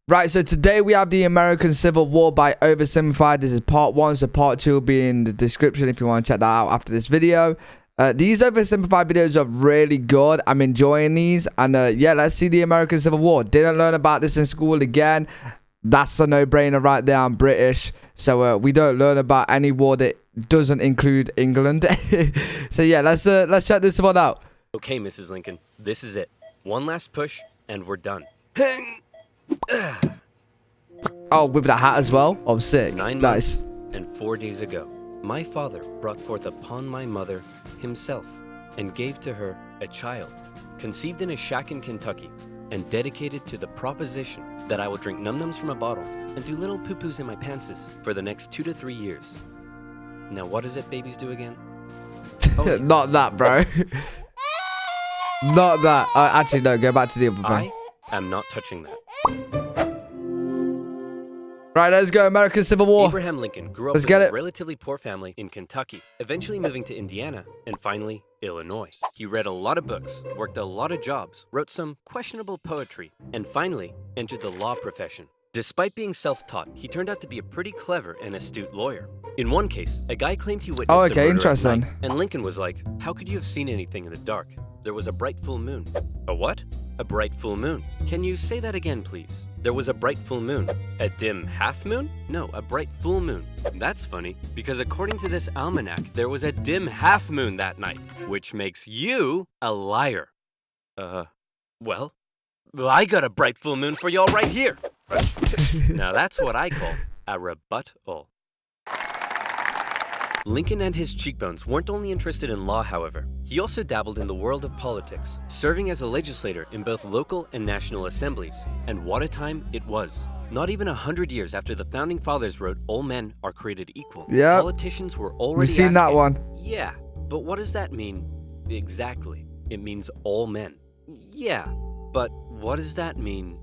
Right, so today we have the American Civil War by OverSimplified. This is part 1, so part 2 will be in the description if you want to check that out after this video. These OverSimplified videos are really good. I'm enjoying these. And yeah, let's see the American Civil War. Didn't learn about this in school again. That's a no-brainer right there. I'm British, so we don't learn about any war that doesn't include England. So yeah, let's check this one out. Okay, Mrs. Lincoln, this is it. One last push, and we're done. Oh, with the hat as well. Oh, sick. 9 Nice. months and 4 days ago, my father brought forth upon my mother himself, and gave to her a child, conceived in a shack in Kentucky, and dedicated to the proposition that I will drink num-nums from a bottle and do little poo-poos in my pantses for the next 2 to 3 years. Now, what is it babies do again? Oh, Not that, bro. Not that. Actually, no. Go back to the other one. I am not touching that. Right, let's go. American Civil War. Abraham Lincoln grew up Let's in get a it. relatively poor family in Kentucky, eventually moving to Indiana, and finally, Illinois. He read a lot of books, worked a lot of jobs, wrote some questionable poetry, and finally entered the law profession. Despite being self-taught, he turned out to be a pretty clever and astute lawyer. In one case, a guy claimed he witnessed a murder interesting. at night, and Lincoln was like, "How could you have seen anything in the dark? There was a bright full moon." A what? A bright full moon. Can you say that again, please? There was a bright full moon. A dim half moon? No, a bright full moon. That's funny, because according to this almanac, there was a dim half moon that night, which makes you a liar. Well, I got a bright full moon for y'all right here. Now that's what I call a rebuttal. Lincoln and his cheekbones weren't only interested in law, however. He also dabbled in the world of politics, serving as a legislator in both local and national assemblies. And what a time it was. Not even 100 years after the Founding Fathers wrote all men are created equal, Yep. politicians were already We've seen that asking, one. Yeah, but what does that mean exactly? It means all men. Yeah, but what does that mean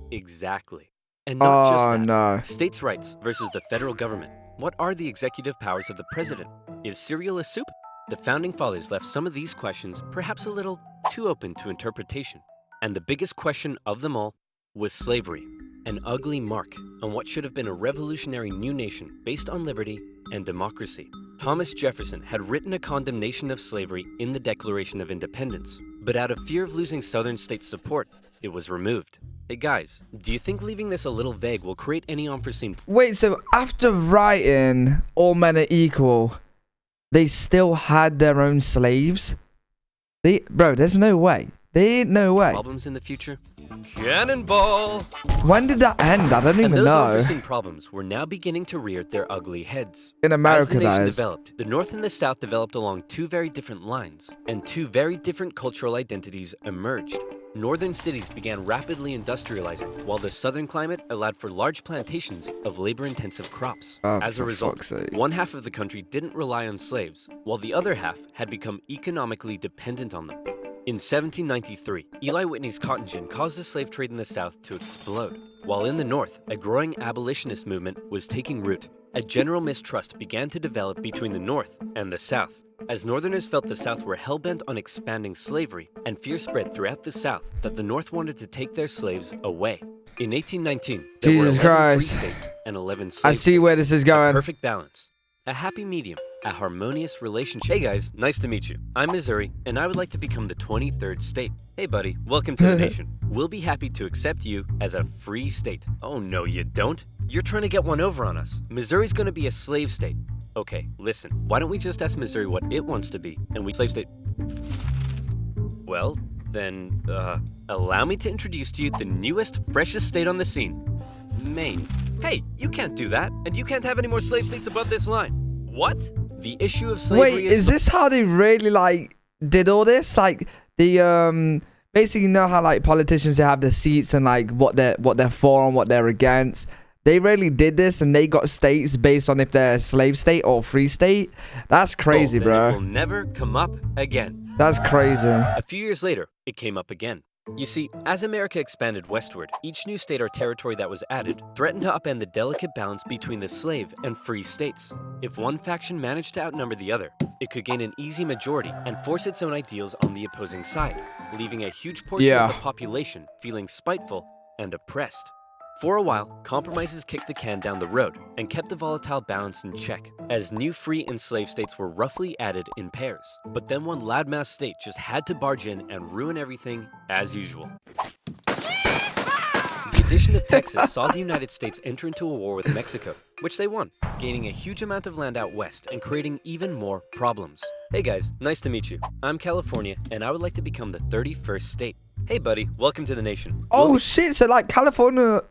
exactly? And not just Oh, that. no. States' rights versus the federal government. What are the executive powers of the president? Is cereal a soup? The Founding Fathers left some of these questions perhaps a little too open to interpretation. And the biggest question of them all was slavery, an ugly mark on what should have been a revolutionary new nation based on liberty and democracy. Thomas Jefferson had written a condemnation of slavery in the Declaration of Independence, but out of fear of losing Southern states' support, it was removed. Hey guys, do you think leaving this a little vague will create any unforeseen... Wait, so after writing all men are equal, they still had their own slaves? Bro, there's no way. There ain't no way. problems in the future? Cannonball! When did that end? I don't And even those know. unforeseen problems were now beginning to rear their ugly heads. In As America, the that nation is. developed, the North and the South developed along two very different lines, and two very different cultural identities emerged. Northern cities began rapidly industrializing, while the southern climate allowed for large plantations of labor-intensive crops. Oh, As a for result, fuck's sake. one half of the country didn't rely on slaves, while the other half had become economically dependent on them. In 1793, Eli Whitney's cotton gin caused the slave trade in the South to explode, while in the North, a growing abolitionist movement was taking root. A general mistrust began to develop between the North and the South, as Northerners felt the South were hell-bent on expanding slavery, and fear spread throughout the South that the North wanted to take their slaves away. In 1819, there were Jesus 11 free Christ. states and 11 slave I see where states. this is A going. perfect balance. A happy medium. A harmonious relationship. Hey guys, nice to meet you. I'm Missouri, and I would like to become the 23rd state. Hey buddy, welcome to the nation. We'll be happy to accept you as a free state. Oh no, you don't. You're trying to get one over on us. Missouri's gonna be a slave state. Okay, listen, why don't we just ask Missouri what it wants to be, and we slave state... Well, then, allow me to introduce to you the newest, freshest state on the scene. Maine. Hey, you can't do that, and you can't have any more slave states above this line. What? The issue of slavery Wait, is this how they really, like, did all this? Like, the, basically, you know how, like, politicians, they have the seats and, like, what they're for and what they're against. They really did this, and they got states based on if they're a slave state or free state. That's crazy, then it will bro. never come up again. That's crazy. A few years later, it came up again. You see, as America expanded westward, each new state or territory that was added threatened to upend the delicate balance between the slave and free states. If one faction managed to outnumber the other, it could gain an easy majority and force its own ideals on the opposing side, leaving a huge portion of the population feeling spiteful and oppressed. For a while, compromises kicked the can down the road and kept the volatile balance in check, as new free and slave states were roughly added in pairs. But then one loudmouth state just had to barge in and ruin everything as usual. The addition of Texas saw the United States enter into a war with Mexico, which they won, gaining a huge amount of land out west and creating even more problems. Hey guys, nice to meet you. I'm California, and I would like to become the 31st state. Hey buddy, welcome to the nation. Oh shit, so like California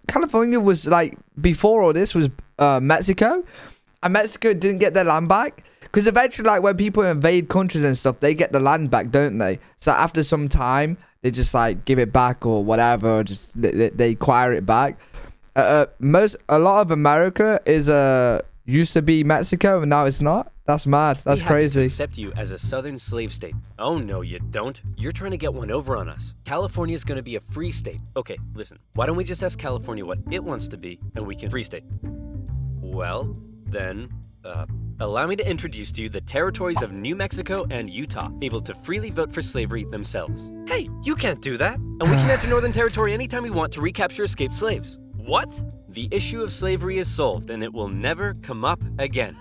was like, before all this was Mexico, and Mexico didn't get their land back? Because eventually, like, when people invade countries and stuff, they get the land back, don't they? So after some time, they just like give it back or whatever, or just they acquire it back. A lot of America is used to be Mexico, and now it's not. That's mad. That's crazy. We accept you as a southern slave state. Oh no, you don't. You're trying to get one over on us. California's gonna be a free state. Okay, listen. Why don't we just ask California what it wants to be, and we can free state? Well, then, allow me to introduce to you the territories of New Mexico and Utah, able to freely vote for slavery themselves. Hey, you can't do that. And we can enter Northern Territory anytime we want to recapture escaped slaves. What? The issue of slavery is solved, and it will never come up again.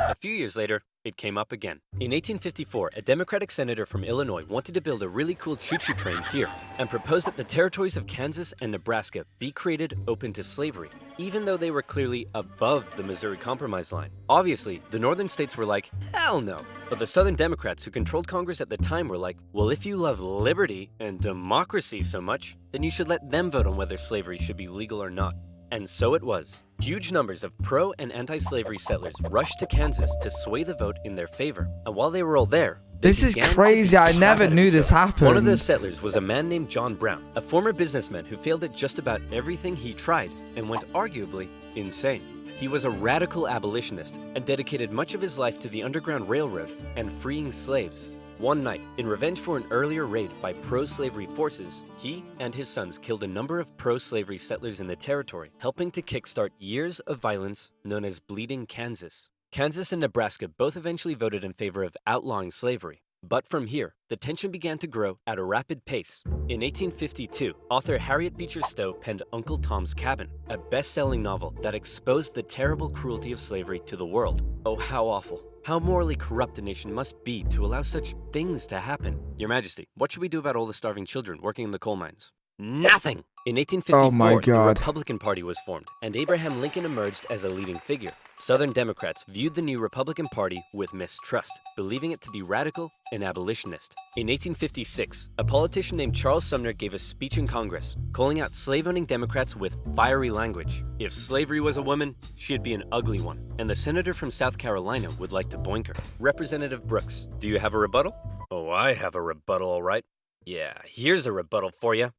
A few years later, it came up again. In 1854, a Democratic senator from Illinois wanted to build a really cool choo-choo train here and proposed that the territories of Kansas and Nebraska be created open to slavery, even though they were clearly above the Missouri Compromise line. Obviously, the northern states were like, hell no. But the Southern Democrats who controlled Congress at the time were like, well, if you love liberty and democracy so much, then you should let them vote on whether slavery should be legal or not. And so it was. Huge numbers of pro- and anti-slavery settlers rushed to Kansas to sway the vote in their favor. And while they were all there, this is crazy. I never knew this happened. One of those settlers was a man named John Brown, a former businessman who failed at just about everything he tried and went arguably insane. He was a radical abolitionist and dedicated much of his life to the Underground Railroad and freeing slaves. One night, in revenge for an earlier raid by pro-slavery forces, he and his sons killed a number of pro-slavery settlers in the territory, helping to kickstart years of violence known as Bleeding Kansas. Kansas and Nebraska both eventually voted in favor of outlawing slavery. But from here, the tension began to grow at a rapid pace. In 1852, author Harriet Beecher Stowe penned Uncle Tom's Cabin, a best-selling novel that exposed the terrible cruelty of slavery to the world. Oh, how awful. How morally corrupt a nation must be to allow such things to happen. Your Majesty, what should we do about all the starving children working in the coal mines? Nothing! In 1854, the Republican Party was formed, and Abraham Lincoln emerged as a leading figure. Southern Democrats viewed the new Republican Party with mistrust, believing it to be radical and abolitionist. In 1856, a politician named Charles Sumner gave a speech in Congress, calling out slave-owning Democrats with fiery language. If slavery was a woman, she'd be an ugly one, and the senator from South Carolina would like to boink her. Representative Brooks, do you have a rebuttal? Oh, I have a rebuttal, all right. Yeah, here's a rebuttal for you.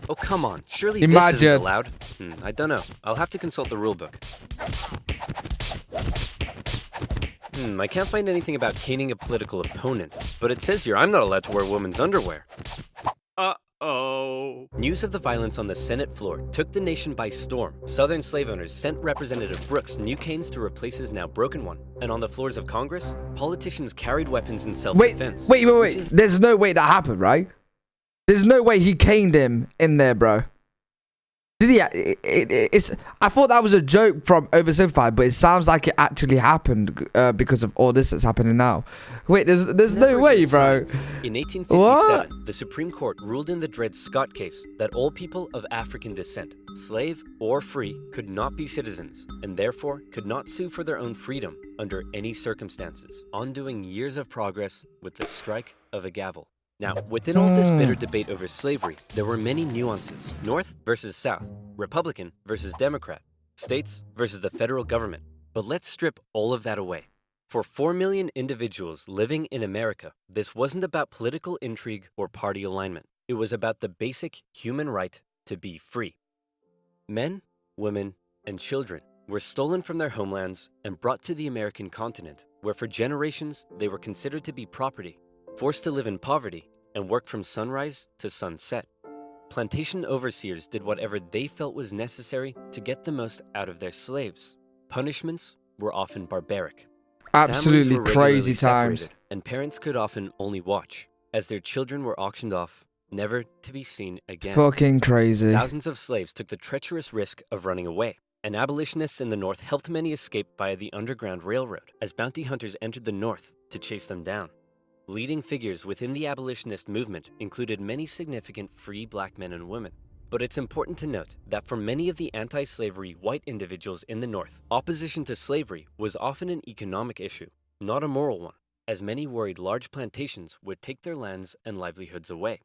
Oh, come on. Surely this isn't allowed. I don't know. I'll have to consult the rulebook. I can't find anything about caning a political opponent, but it says here I'm not allowed to wear women's underwear. Uh-oh. News of the violence on the Senate floor took the nation by storm. Southern slave owners sent Representative Brooks new canes to replace his now broken one. And on the floors of Congress, politicians carried weapons in self-defense. Wait. There's no way that happened, right? There's no way he caned him in there, bro. Did he? I thought that was a joke from OverSimplified, but it sounds like it actually happened because of all this that's happening now. Wait, there's no way, bro. In 1857, the Supreme Court ruled in the Dred Scott case that all people of African descent, slave or free, could not be citizens, and therefore could not sue for their own freedom under any circumstances, undoing years of progress with the strike of a gavel. Now, within all this bitter debate over slavery, there were many nuances. North versus South, Republican versus Democrat, states versus the federal government. But let's strip all of that away. For 4 million individuals living in America, this wasn't about political intrigue or party alignment. It was about the basic human right to be free. Men, women, and children were stolen from their homelands and brought to the American continent, where for generations they were considered to be property, forced to live in poverty, and work from sunrise to sunset. Plantation overseers did whatever they felt was necessary to get the most out of their slaves. Punishments were often barbaric. Absolutely crazy times. And parents could often only watch as their children were auctioned off never to be seen again. Fucking crazy. Thousands of slaves took the treacherous risk of running away, and abolitionists in the North helped many escape via the Underground Railroad as bounty hunters entered the North to chase them down. Leading figures within the abolitionist movement included many significant free black men and women. But it's important to note that for many of the anti-slavery white individuals in the North, opposition to slavery was often an economic issue, not a moral one, as many worried large plantations would take their lands and livelihoods away.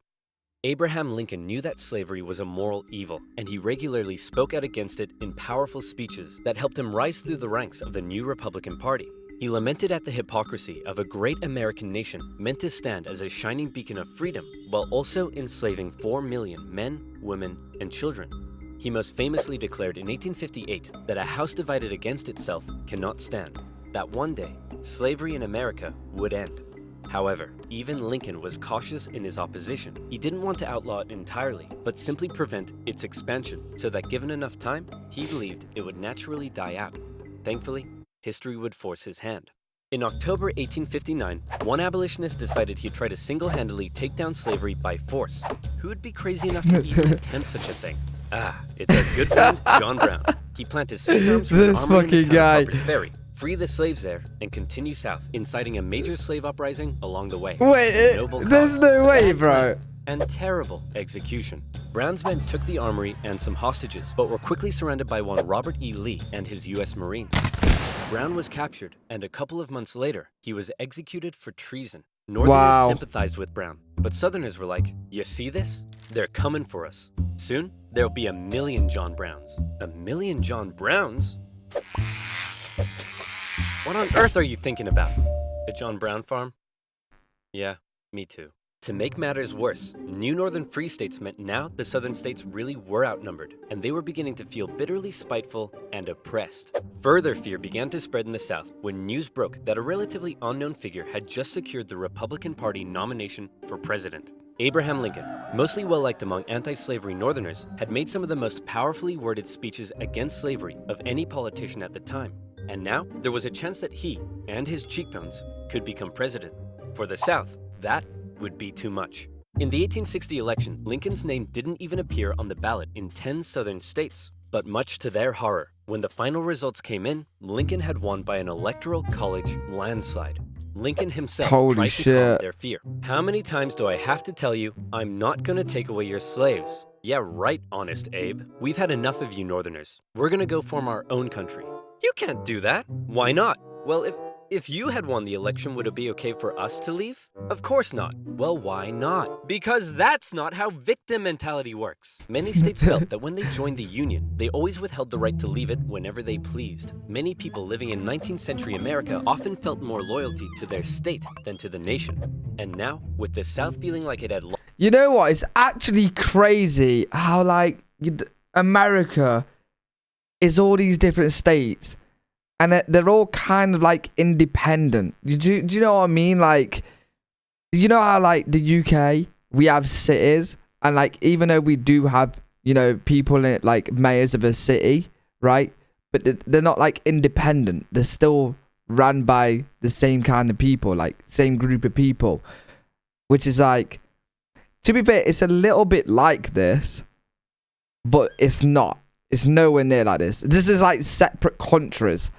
Abraham Lincoln knew that slavery was a moral evil, and he regularly spoke out against it in powerful speeches that helped him rise through the ranks of the new Republican Party. He lamented at the hypocrisy of a great American nation meant to stand as a shining beacon of freedom while also enslaving 4 million men, women, and children. He most famously declared in 1858 that a house divided against itself cannot stand, that one day slavery in America would end. However, even Lincoln was cautious in his opposition. He didn't want to outlaw it entirely, but simply prevent its expansion so that given enough time, he believed it would naturally die out. Thankfully, history would force his hand. In October 1859, one abolitionist decided he'd try to single-handedly take down slavery by force. Who would be crazy enough to even attempt such a thing? It's our good friend, John Brown. He planted 6 arms with an armory in the town of Harper's Ferry, free the slaves there, and continue south, inciting a major slave uprising along the way. Wait, there's no way, bro. And terrible execution. Brown's men took the armory and some hostages, but were quickly surrounded by one Robert E. Lee and his U.S. Marines. Brown was captured, and a couple of months later, he was executed for treason. Northerners sympathized with Brown, but Southerners were like, you see this? They're coming for us. Soon, there'll be 1 million John Browns. 1 million John Browns? What on earth are you thinking about? A John Brown farm? Yeah, me too. To make matters worse, new northern free states meant now the southern states really were outnumbered, and they were beginning to feel bitterly spiteful and oppressed. Further fear began to spread in the South when news broke that a relatively unknown figure had just secured the Republican Party nomination for president. Abraham Lincoln, mostly well-liked among anti-slavery Northerners, had made some of the most powerfully worded speeches against slavery of any politician at the time. And now, there was a chance that he and his cheekbones could become president. For the South, that would be too much. In the 1860 election, Lincoln's name didn't even appear on the ballot in 10 southern states. But much to their horror, when the final results came in, Lincoln had won by an electoral college landslide. Lincoln himself tried to calm their fear. How many times do I have to tell you, I'm not gonna take away your slaves? Yeah, right, Honest Abe. We've had enough of you Northerners. We're gonna go form our own country. You can't do that. Why not? Well, if you had won the election, would it be okay for us to leave? Of course not. Well, why not? Because that's not how victim mentality works. Many states felt that when they joined the Union, they always withheld the right to leave it whenever they pleased. Many people living in 19th century America often felt more loyalty to their state than to the nation. And now, with the South feeling like it had lost... You know what? It's actually crazy how, like, America is all these different states. And they're all kind of like independent. Do you know what I mean? Like, you know how like the UK, we have cities, and like even though we do have, you know, people in it, like mayors of a city, right? But they're not like independent. They're still run by the same kind of people, like same group of people, which is like, to be fair, it's a little bit like this, but it's not. It's nowhere near like this. This is like separate countries.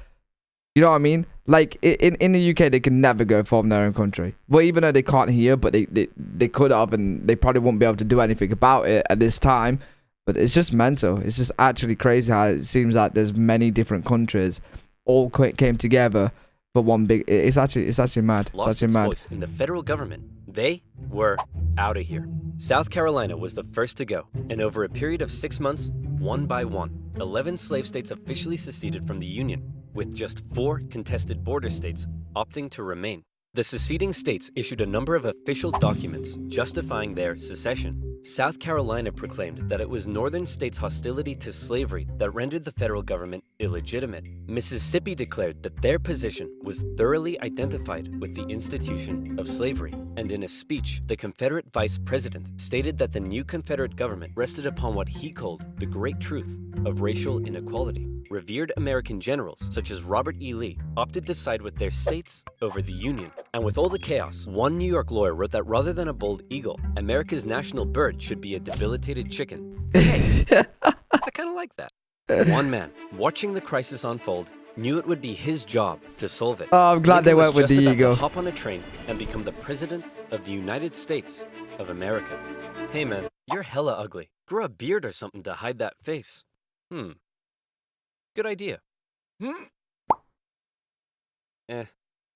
You know what I mean? Like in the UK, they can never go form their own country. Well, even though they can't here, but they could have, and they probably won't be able to do anything about it at this time. But it's just mental. It's just actually crazy how it seems like there's many different countries all came together for one big. It's actually mad. It's actually mad. Voice in the federal government, they were out of here. South Carolina was the first to go, and over a period of 6 months, one by one, 11 slave states officially seceded from the Union, with just 4 contested border states opting to remain. The seceding states issued a number of official documents justifying their secession. South Carolina proclaimed that it was northern states' hostility to slavery that rendered the federal government illegitimate. Mississippi declared that their position was thoroughly identified with the institution of slavery. And in a speech, the Confederate vice president stated that the new Confederate government rested upon what he called the great truth of racial inequality. Revered American generals, such as Robert E. Lee, opted to side with their states over the Union. And with all the chaos, one New York lawyer wrote that rather than a bald eagle, America's national bird should be a debilitated chicken. Hey, I kind of like that. One man, watching the crisis unfold, knew it would be his job to solve it. Oh, I'm glad they went with the eagle. Hop on a train and become the president of the United States of America. Hey man, you're hella ugly. Grow a beard or something to hide that face. Good idea.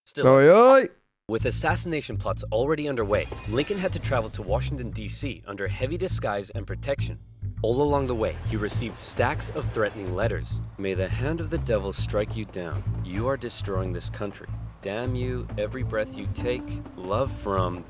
Still. Oi, oi. With assassination plots already underway, Lincoln had to travel to Washington, D.C. under heavy disguise and protection. All along the way, he received stacks of threatening letters. May the hand of the devil strike you down. You are destroying this country. Damn you, every breath you take. Love from...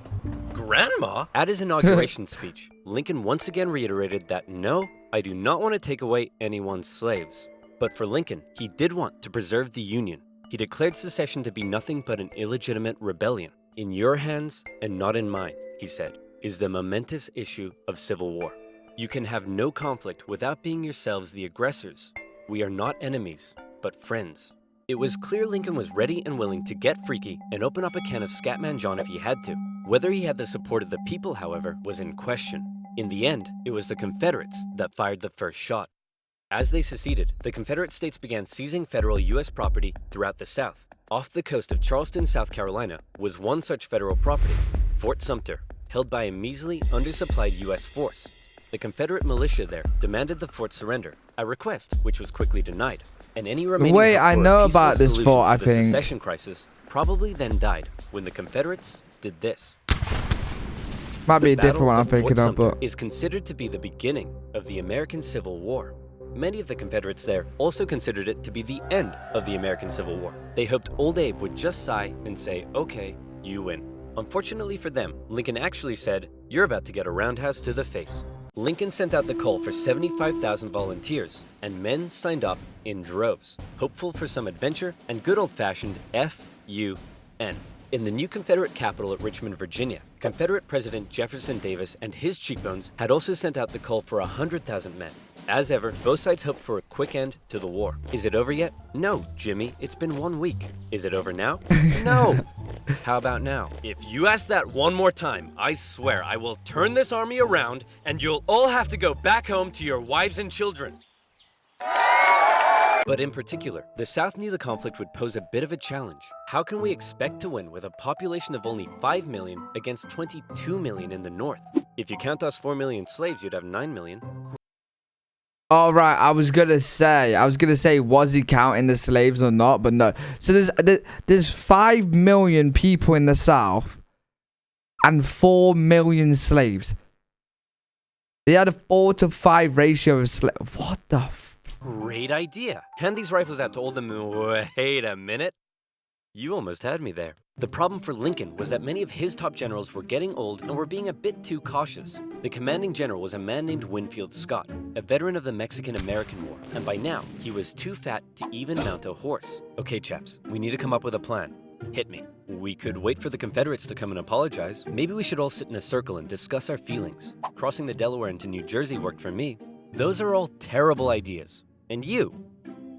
Grandma? At his inauguration speech, Lincoln once again reiterated that no, I do not want to take away anyone's slaves. But for Lincoln, he did want to preserve the Union. He declared secession to be nothing but an illegitimate rebellion. In your hands and not in mine, he said, is the momentous issue of civil war. You can have no conflict without being yourselves the aggressors. We are not enemies, but friends. It was clear Lincoln was ready and willing to get freaky and open up a can of Scatman John if he had to. Whether he had the support of the people, however, was in question. In the end, it was the Confederates that fired the first shot. As they seceded, the Confederate States began seizing federal U.S. property throughout the South. Off the coast of Charleston, South Carolina, was one such federal property, Fort Sumter, held by a measly, undersupplied U.S. force. The Confederate militia there demanded the fort surrender, a request which was quickly denied. And any remaining Wait, hope I for a know peaceful about this solution fort, I to the think. secession crisis probably then died when the Confederates did this. Might be a The different one I'm Battle of thinking Fort of, Sumter but... is considered to be the beginning of the American Civil War. Many of the Confederates there also considered it to be the end of the American Civil War. They hoped Old Abe would just sigh and say, okay, you win. Unfortunately for them, Lincoln actually said, you're about to get a roundhouse to the face. Lincoln sent out the call for 75,000 volunteers, and men signed up in droves, hopeful for some adventure and good old-fashioned F-U-N. In the new Confederate capital at Richmond, Virginia, Confederate President Jefferson Davis and his cheekbones had also sent out the call for 100,000 men. As ever, both sides hoped for a quick end to the war. Is it over yet? No, Jimmy, it's been 1 week. Is it over now? No. How about now? If you ask that one more time, I swear I will turn this army around and you'll all have to go back home to your wives and children. But in particular, the South knew the conflict would pose a bit of a challenge. How can we expect to win with a population of only 5 million against 22 million in the North? If you count us 4 million slaves, you'd have 9 million. All right, I was gonna say, was he counting the slaves or not? But no. So there's 5 million people in the South and 4 million slaves. They had a 4 to 5 ratio of slaves. What the? Great idea. Hand these rifles out to all the men. Wait a minute. You almost had me there. The problem for Lincoln was that many of his top generals were getting old and were being a bit too cautious. The commanding general was a man named Winfield Scott, a veteran of the Mexican-American War, and by now, he was too fat to even mount a horse. Okay, chaps, we need to come up with a plan. Hit me. We could wait for the Confederates to come and apologize. Maybe we should all sit in a circle and discuss our feelings. Crossing the Delaware into New Jersey worked for me. Those are all terrible ideas. And you?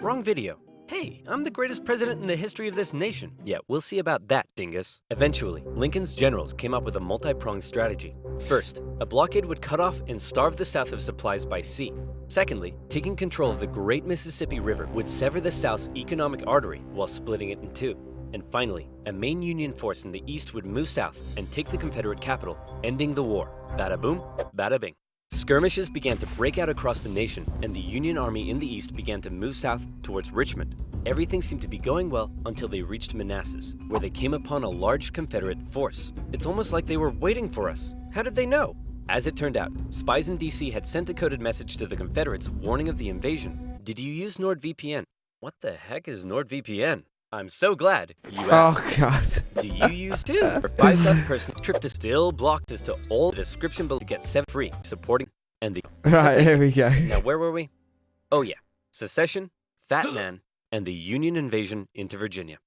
Wrong video. Hey, I'm the greatest president in the history of this nation. Yeah, we'll see about that, dingus. Eventually, Lincoln's generals came up with a multi-pronged strategy. First, a blockade would cut off and starve the South of supplies by sea. Secondly, taking control of the great Mississippi River would sever the South's economic artery while splitting it in two. And finally, a main Union force in the East would move south and take the Confederate capital, ending the war. Bada boom, bada bing. Skirmishes began to break out across the nation, and the Union Army in the East began to move south towards Richmond. Everything seemed to be going well until they reached Manassas, where they came upon a large Confederate force. It's almost like they were waiting for us. How did they know? As it turned out, spies in DC had sent a coded message to the Confederates warning of the invasion. Did you use NordVPN? What the heck is NordVPN? I'm so glad you asked. Oh, God. Do you use 2 or 5 person trip to still blocked as to all the description below to get 7 free supporting and the Right, here we go. Now where were we? Oh yeah, secession, Fat Man, and the Union invasion into Virginia.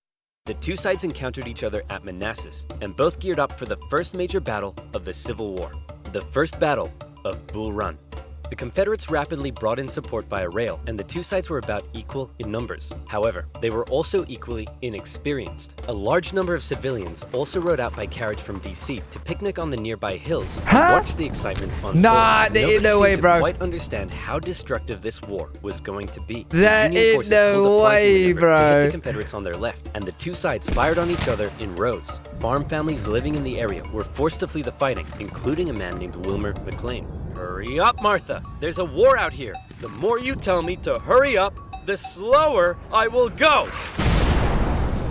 The 2 sides encountered each other at Manassas and both geared up for the first major battle of the Civil War, the First Battle of Bull Run. The Confederates rapidly brought in support via rail, and the 2 sides were about equal in numbers. However, they were also equally inexperienced. A large number of civilians also rode out by carriage from DC to picnic on the nearby hills and watch the excitement unfold. Nah, there ain't no way, bro. Quite understand how destructive this war was going to be. There ain't no way, bro. To hit the Confederates on their left, and the 2 sides fired on each other in rows. Farm families living in the area were forced to flee the fighting, including a man named Wilmer McLean. Hurry up, Martha! There's a war out here! The more you tell me to hurry up, the slower I will go!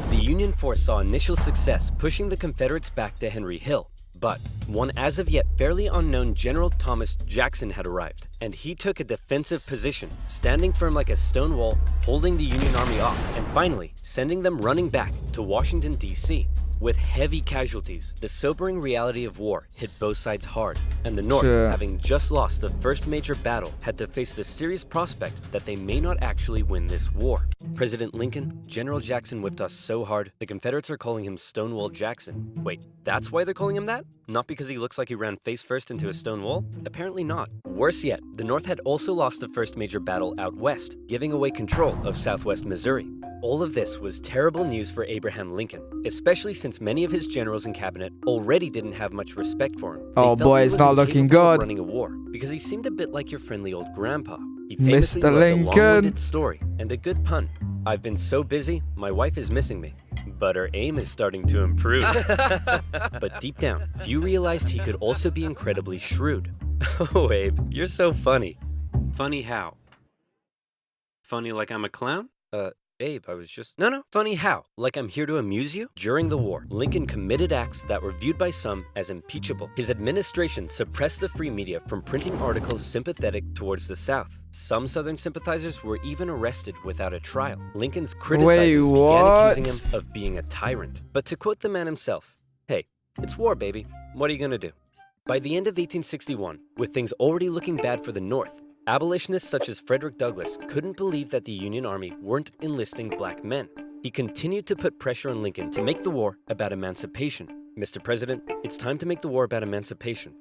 The Union force saw initial success pushing the Confederates back to Henry Hill, but one as of yet fairly unknown General Thomas Jackson had arrived, and he took a defensive position, standing firm like a stone wall, holding the Union army off, and finally sending them running back to Washington, D.C. With heavy casualties, the sobering reality of war hit both sides hard, and the North, having just lost the first major battle, had to face the serious prospect that they may not actually win this war. President Lincoln, General Jackson whipped us so hard, the Confederates are calling him Stonewall Jackson. Wait, that's why they're calling him that? Not because he looks like he ran face first into a stone wall? Apparently not. Worse yet, the North had also lost the first major battle out west, giving away control of southwest Missouri. All of this was terrible news for Abraham Lincoln, especially since many of his generals and cabinet already didn't have much respect for him. Oh boy, it's not looking good. Running a war because he seemed a bit like your friendly old grandpa. He Mr. famously loved Lincoln. a long-winded story and a good pun. I've been so busy, my wife is missing me, but her aim is starting to improve. But deep down, few realized he could also be incredibly shrewd. Oh, Abe, you're so funny. Funny how? Funny like I'm a clown? Abe, I was just... No, funny how? Like I'm here to amuse you? During the war, Lincoln committed acts that were viewed by some as impeachable. His administration suppressed the free media from printing articles sympathetic towards the South. Some Southern sympathizers were even arrested without a trial. Lincoln's criticizers began accusing him of being a tyrant. But to quote the man himself, "Hey, it's war, baby. What are you gonna do?" By the end of 1861, with things already looking bad for the North, abolitionists such as Frederick Douglass couldn't believe that the Union Army weren't enlisting black men. He continued to put pressure on Lincoln to make the war about emancipation. "Mr. President, it's time to make the war about emancipation."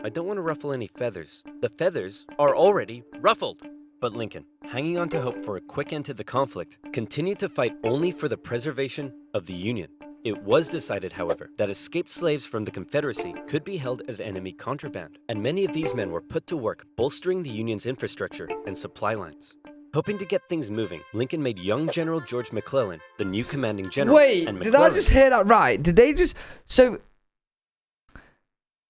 I don't want to ruffle any feathers. The feathers are already ruffled. But Lincoln, hanging on to hope for a quick end to the conflict, continued to fight only for the preservation of the Union. It was decided, however, that escaped slaves from the Confederacy could be held as enemy contraband, and many of these men were put to work bolstering the Union's infrastructure and supply lines. Hoping to get things moving, Lincoln made young General George McClellan the new commanding general. Wait, and did I just hear that right? Did they just... So,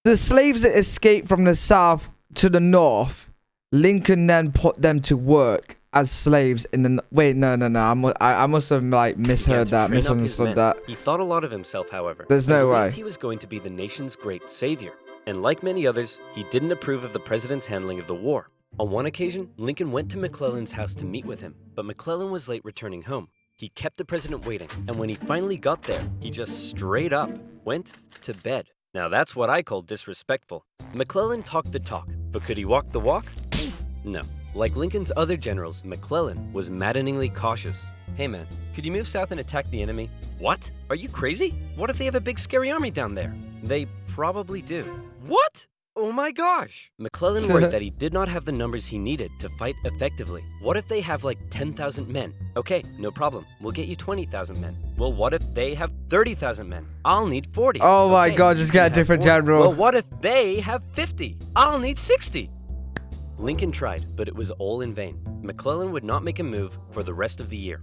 the slaves that escaped from the South to the North, Lincoln then put them to work as slaves in the... Wait, no. I must have, like, misheard that, misunderstood that. He thought a lot of himself, however. There's no way. He was going to be the nation's great savior. And like many others, he didn't approve of the president's handling of the war. On one occasion, Lincoln went to McClellan's house to meet with him, but McClellan was late returning home. He kept the president waiting, and when he finally got there, he just straight up went to bed. Now that's what I call disrespectful. McClellan talked the talk, but could he walk the walk? No. Like Lincoln's other generals, McClellan was maddeningly cautious. "Hey man, could you move south and attack the enemy?" "What? Are you crazy? What if they have a big scary army down there?" "They probably do." "What? Oh my gosh!" McClellan worried that he did not have the numbers he needed to fight effectively. "What if they have like 10,000 men?" "Okay, no problem. We'll get you 20,000 men." "Well, what if they have 30,000 men?" "I'll need 40. Oh my God, just get a different general. "Well, what if they have 50? I'll need 60. Lincoln tried, but it was all in vain. McClellan would not make a move for the rest of the year.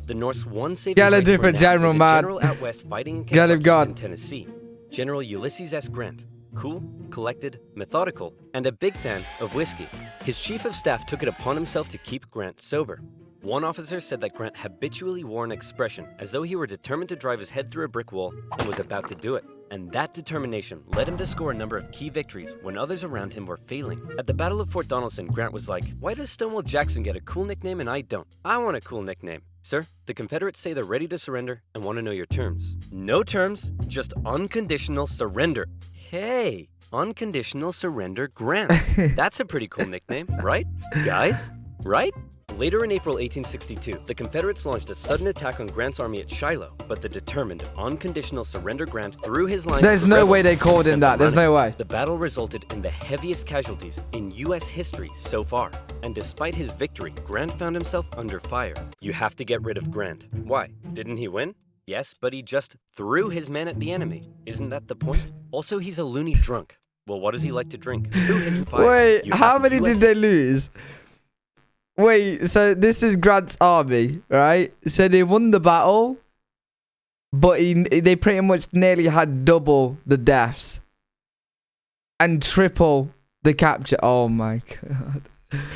The North's one saving Get a grace different for now general, was a man. general out west fighting in Get him, Kentucky God. and Tennessee. General Ulysses S. Grant. Cool, collected, methodical, and a big fan of whiskey. His chief of staff took it upon himself to keep Grant sober. One officer said that Grant habitually wore an expression as though he were determined to drive his head through a brick wall and was about to do it. And that determination led him to score a number of key victories when others around him were failing. At the Battle of Fort Donelson, Grant was like, "Why does Stonewall Jackson get a cool nickname and I don't? I want a cool nickname." Sir, the Confederates say they're ready to surrender and want to know your terms. No terms, just unconditional surrender. Hey, unconditional surrender grant. That's a pretty cool nickname, right? Guys, right? Later in April 1862, the Confederates launched a sudden attack on Grant's army at Shiloh, but the determined, unconditional surrender Grant threw his lines. There's no way they called him that. There's no way. The battle resulted in the heaviest casualties in U.S. history so far. And despite his victory, Grant found himself under fire. You have to get rid of Grant. Why? Didn't he win? Yes, but he just threw his men at the enemy. Isn't that the point? Also, he's a loony drunk. Well, what does he like to drink? Who hits fire? Wait, how many did they lose? Wait, so this is Grant's army, right? So they won the battle, but they pretty much nearly had double the deaths and triple the capture. Oh my God.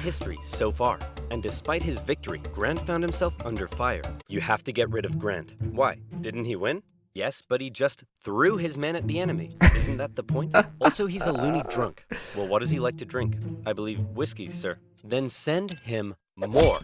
History so far. And despite his victory, Grant found himself under fire. You have to get rid of Grant. Why? Didn't he win? Yes, but he just threw his men at the enemy. Isn't that the point? Also, he's a loony drunk. Well, what does he like to drink? I believe whiskey, sir. Then send him more.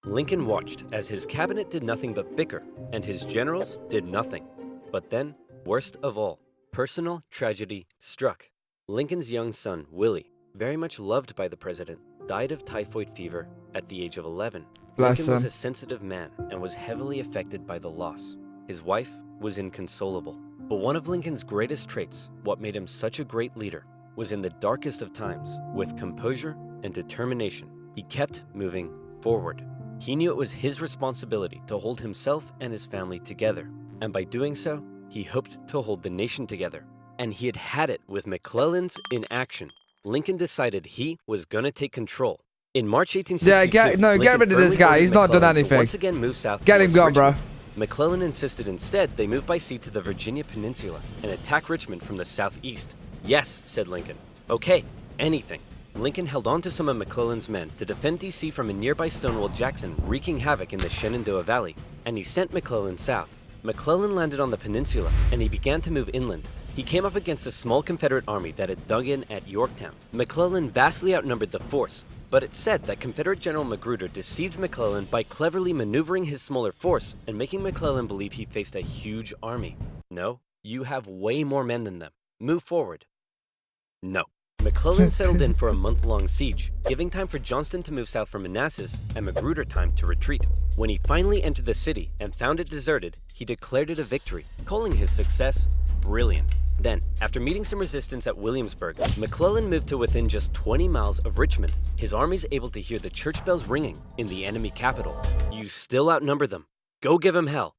Lincoln watched as his cabinet did nothing but bicker, and his generals did nothing. But then, worst of all, personal tragedy struck. Lincoln's young son, Willie, very much loved by the president, died of typhoid fever at the age of 11. Lincoln was a sensitive man and was heavily affected by the loss. His wife was inconsolable. But one of Lincoln's greatest traits, what made him such a great leader, was in the darkest of times, with composure and determination, he kept moving forward. He knew it was his responsibility to hold himself and his family together, and by doing so, he hoped to hold the nation together. And he had it with McClellan's inaction. Lincoln decided he was gonna take control. In March 1862, get rid of this guy. He's not done anything. Once again moved south. Get him gone, bro. McClellan insisted instead they move by sea to the Virginia Peninsula and attack Richmond from the southeast. Yes, said Lincoln. Okay, anything. Lincoln held on to some of McClellan's men to defend D.C. from a nearby Stonewall Jackson wreaking havoc in the Shenandoah Valley, and he sent McClellan south. McClellan landed on the peninsula, and he began to move inland. He came up against a small Confederate army that had dug in at Yorktown. McClellan vastly outnumbered the force, but it's said that Confederate General Magruder deceived McClellan by cleverly maneuvering his smaller force and making McClellan believe he faced a huge army. No, you have way more men than them. Move forward. No. McClellan settled in for a month-long siege, giving time for Johnston to move south from Manassas and Magruder time to retreat. When he finally entered the city and found it deserted, he declared it a victory, calling his success brilliant. Then, after meeting some resistance at Williamsburg, McClellan moved to within just 20 miles of Richmond, his armies able to hear the church bells ringing in the enemy capital. You still outnumber them. Go give them hell.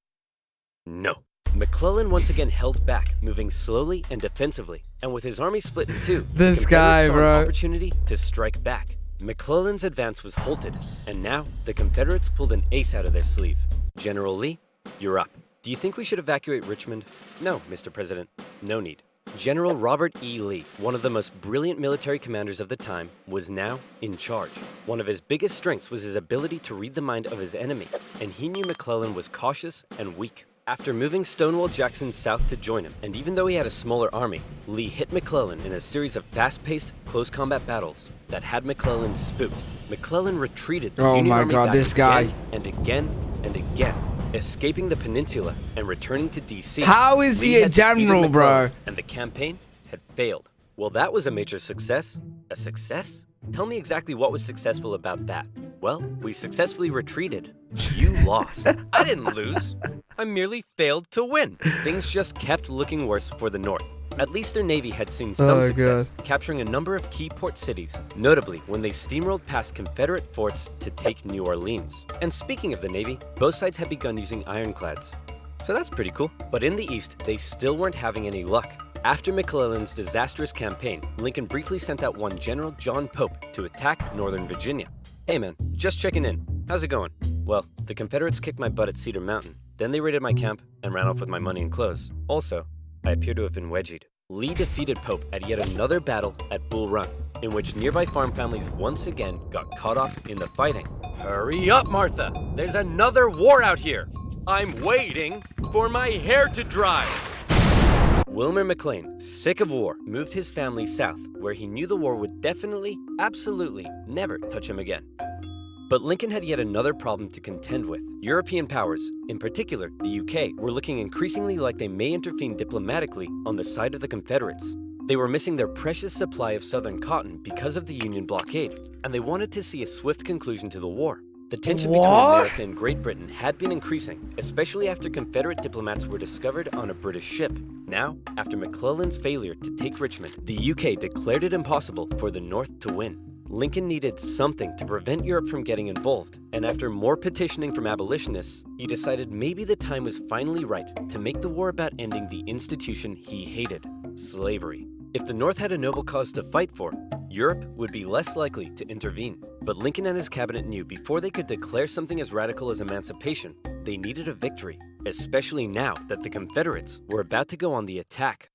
No. McClellan once again held back, moving slowly and defensively, and with his army split in two, this guy, saw bro, an opportunity to strike back. McClellan's advance was halted, and now the Confederates pulled an ace out of their sleeve. General Lee, you're up. Do you think we should evacuate Richmond? No, Mr. President, no need. General Robert E. Lee, one of the most brilliant military commanders of the time, was now in charge. One of his biggest strengths was his ability to read the mind of his enemy, and he knew McClellan was cautious and weak. After moving Stonewall Jackson south to join him, and even though he had a smaller army, Lee hit McClellan in a series of fast-paced, close combat battles that had McClellan spooked. McClellan retreated the Union Army back this guy. again and again and again, escaping the peninsula and returning to D.C. How is he a general, bro? And the campaign had failed. Well, that was a major success. A success? Tell me exactly what was successful about that. Well, we successfully retreated. You lost. I didn't lose. I merely failed to win. Things just kept looking worse for the North. At least their Navy had seen some success, capturing a number of key port cities, notably when they steamrolled past Confederate forts to take New Orleans. And speaking of the Navy, both sides had begun using ironclads. So that's pretty cool. But in the East, they still weren't having any luck. After McClellan's disastrous campaign, Lincoln briefly sent out one General John Pope to attack Northern Virginia. Hey man, just checking in. How's it going? Well, the Confederates kicked my butt at Cedar Mountain. Then they raided my camp and ran off with my money and clothes. Also, I appear to have been wedgied. Lee defeated Pope at yet another battle at Bull Run, in which nearby farm families once again got caught up in the fighting. Hurry up, Martha! There's another war out here! I'm waiting for my hair to dry! Wilmer McLean, sick of war, moved his family south, where he knew the war would definitely, absolutely, never touch him again. But Lincoln had yet another problem to contend with. European powers, in particular the UK, were looking increasingly like they may intervene diplomatically on the side of the Confederates. They were missing their precious supply of southern cotton because of the Union blockade, and they wanted to see a swift conclusion to the war. The tension between America and Great Britain had been increasing, especially after Confederate diplomats were discovered on a British ship. Now, after McClellan's failure to take Richmond, the UK declared it impossible for the North to win. Lincoln needed something to prevent Europe from getting involved, and after more petitioning from abolitionists, he decided maybe the time was finally right to make the war about ending the institution he hated, slavery. If the North had a noble cause to fight for, Europe would be less likely to intervene. But Lincoln and his cabinet knew before they could declare something as radical as emancipation, they needed a victory, especially now that the Confederates were about to go on the attack.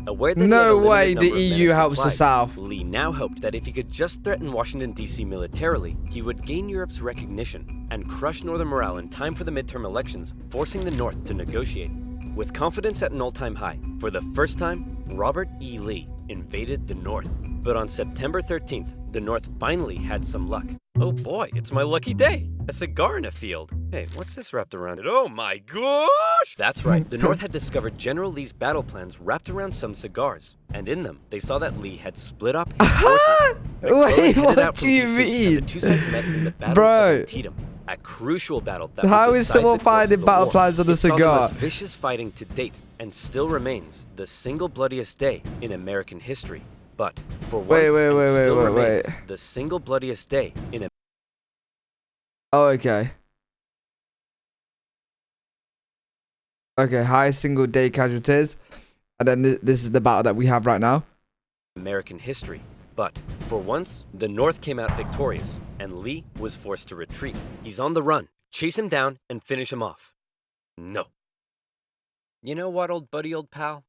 Aware that no way the EU helps the South. Lee now hoped that if he could just threaten Washington, D.C. militarily, he would gain Europe's recognition and crush Northern morale in time for the midterm elections, forcing the North to negotiate. With confidence at an all-time high, for the first time, Robert E. Lee invaded the North. But on September 13th, the North finally had some luck. Oh boy, it's my lucky day! A cigar in a field. Hey, what's this wrapped around it? Oh my gosh! That's right, the North had discovered General Lee's battle plans wrapped around some cigars. And in them, they saw that Lee had split up his forces. Wait, what do you mean? The two sides met in the Battle of Antietam. A crucial battle that How would is decide someone the course finding of the battle war. plans on the It saw cigar? the most vicious fighting to date, and still remains the single bloodiest day in American history. But for once, it still remains the single bloodiest day in. Oh, okay. Okay, highest single day casualties, and then this is the battle that we have right now. American history. But for once, the North came out victorious, and Lee was forced to retreat. He's on the run. Chase him down and finish him off. No. You know what, old buddy, old pal?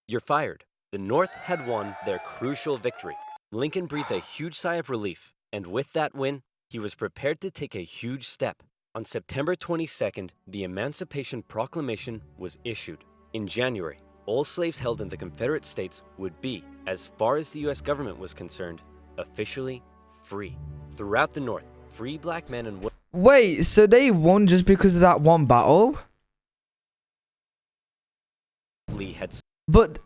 You're fired. The North had won their crucial victory. Lincoln breathed a huge sigh of relief, and with that win, he was prepared to take a huge step. On September 22nd, the Emancipation Proclamation was issued. In January, all slaves held in the Confederate States would be, as far as the U.S. government was concerned, officially free. Throughout the North, free black men and women. Wait, so they won just because of that one battle? Lee had. But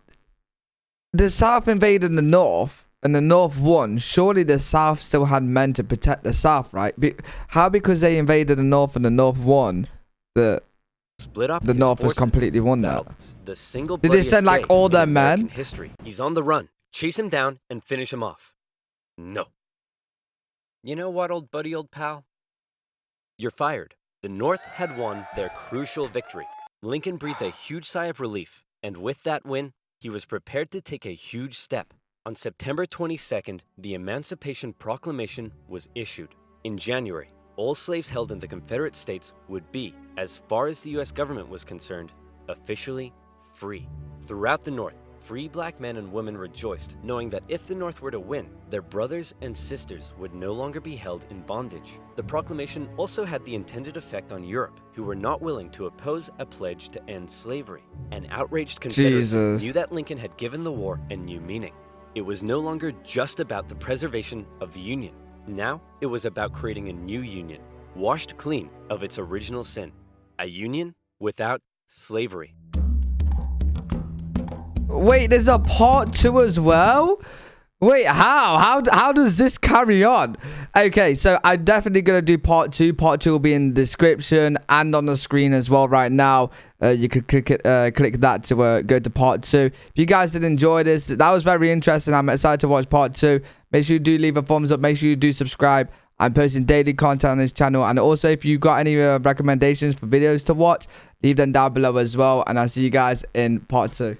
the South invaded the North, and the North won. Surely the South still had men to protect the South, right? How because they invaded the North and the North won, the North was completely won that? The single Did they send like all their men? History. He's on the run. Chase him down and finish him off. No. You know what, old buddy, old pal? You're fired. The North had won their crucial victory. Lincoln breathed a huge sigh of relief, and with that win, he was prepared to take a huge step. On September 22nd, the Emancipation Proclamation was issued. In January, all slaves held in the Confederate States would be, as far as the U.S. government was concerned, officially free. Throughout the North, free black men and women rejoiced, knowing that if the North were to win, their brothers and sisters would no longer be held in bondage. The proclamation also had the intended effect on Europe, who were not willing to oppose a pledge to end slavery. An outraged Confederacy knew that Lincoln had given the war a new meaning. It was no longer just about the preservation of the Union. Now, it was about creating a new Union, washed clean of its original sin. A Union without slavery. Wait, there's a part 2 as well? Wait, how does this carry on? Okay, so I'm definitely going to do part 2. Part 2 will be in the description and on the screen as well right now. You could click that to go to part 2. If you guys did enjoy this, that was very interesting. I'm excited to watch part 2. Make sure you do leave a thumbs up. Make sure you do subscribe. I'm posting daily content on this channel. And also, if you got any recommendations for videos to watch, leave them down below as well. And I'll see you guys in part 2.